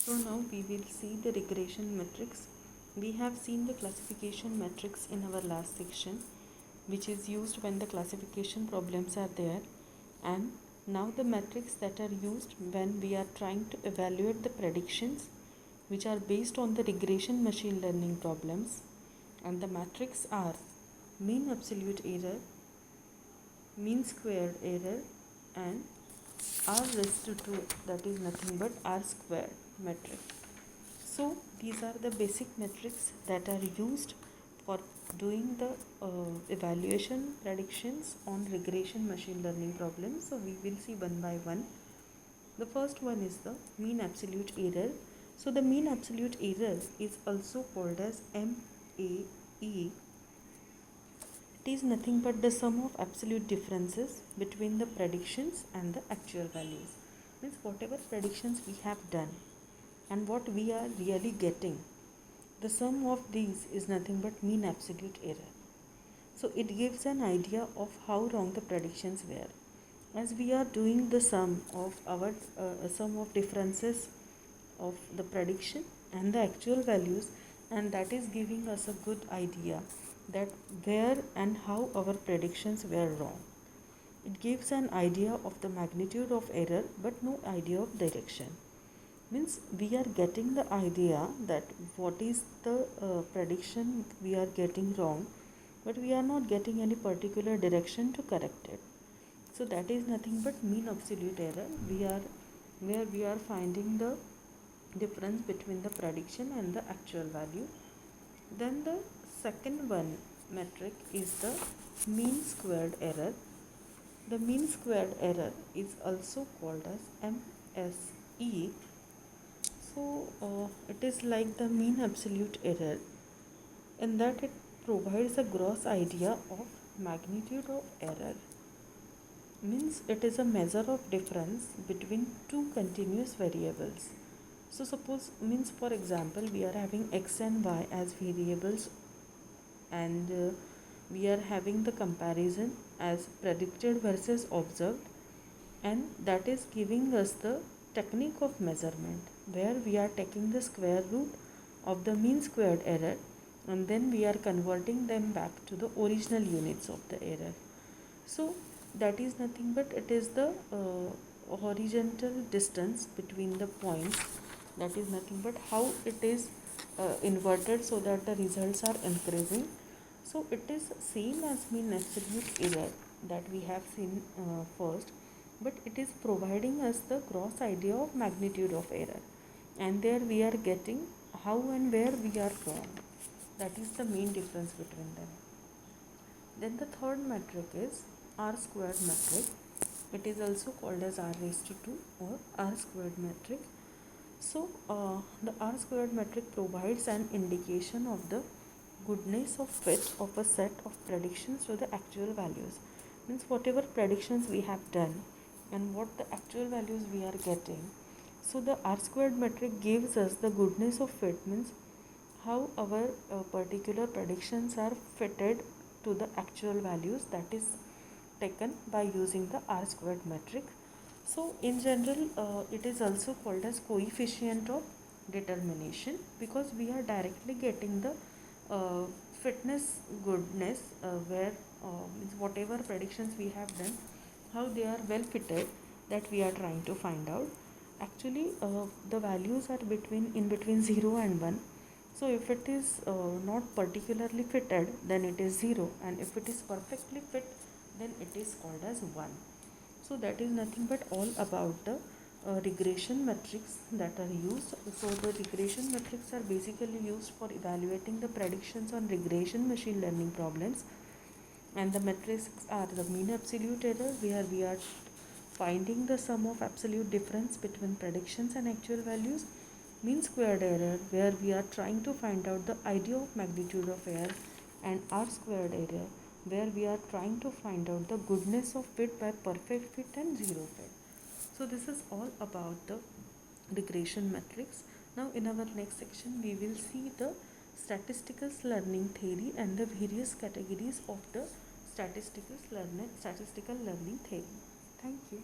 So now we will see the regression matrix. We have seen the classification matrix in our last section, which is used when the classification problems are there, and now the matrix that are used when we are trying to evaluate the predictions which are based on the regression machine learning problems. And the matrix are mean absolute error, mean squared error, and r raised to 2, that is nothing but r squared metric. So these are the basic metrics that are used for doing the evaluation predictions on regression machine learning problems. So we will see one by one. The first one is the mean absolute error. So the mean absolute error is also called as MAE. It is nothing but the sum of absolute differences between the predictions and the actual values. Means whatever predictions we have done and what we are really getting, the sum of these is nothing but mean absolute error. So it gives an idea of how wrong the predictions were. As we are doing the sum of our sum of differences of the prediction and the actual values, and that is giving us a good idea that where and how our predictions were wrong. It gives an idea of the magnitude of error but no idea of direction. Means we are getting the idea that what is the prediction we are getting wrong, but we are not getting any particular direction to correct it. So that is nothing but mean absolute error. Where we are finding the difference between the prediction and the actual value. Then the second one metric is the mean squared error. The mean squared error is also called as MSE. So it is like the mean absolute error in that it provides a gross idea of magnitude of error. Means it is a measure of difference between two continuous variables. So suppose, means for example, we are having x and y as variables, and we are having the comparison as predicted versus observed, and that is giving us the technique of measurement where we are taking the square root of the mean squared error and then we are converting them back to the original units of the error. So that is nothing but it is the horizontal distance between the points, that is nothing but how it is inverted so that the results are increasing. So it is same as mean absolute error that we have seen first, but it is providing us the gross idea of magnitude of error, and there we are getting how and where we are wrong. That is the main difference between them. Then the third metric is r squared metric. It is also called as r raised to 2 or r squared metric. So the r squared metric provides an indication of the goodness of fit of a set of predictions to the actual values. Means whatever predictions we have done and what the actual values we are getting. So the r squared metric gives us the goodness of fit, means how our particular predictions are fitted to the actual values, that is taken by using the r squared metric. So in general it is also called as coefficient of determination, because we are directly getting the fitness goodness where whatever predictions we have done, how they are well fitted, that we are trying to find out. Actually the values are in between 0 and 1. So if it is not particularly fitted, then it is 0, and if it is perfectly fit, then it is called as 1. So that is nothing but all about the regression metrics that are used. So the regression metrics are basically used for evaluating the predictions on regression machine learning problems, and the metrics are the mean absolute error, where we are finding the sum of absolute difference between predictions and actual values. Mean squared error, where we are trying to find out the idea of magnitude of error, and r squared error, where we are trying to find out the goodness of fit by perfect fit and zero fit. So this is all about the regression metrics. Now in our next section we will see the statistical learning theory and the various categories of the statistical learning theory. Thank you.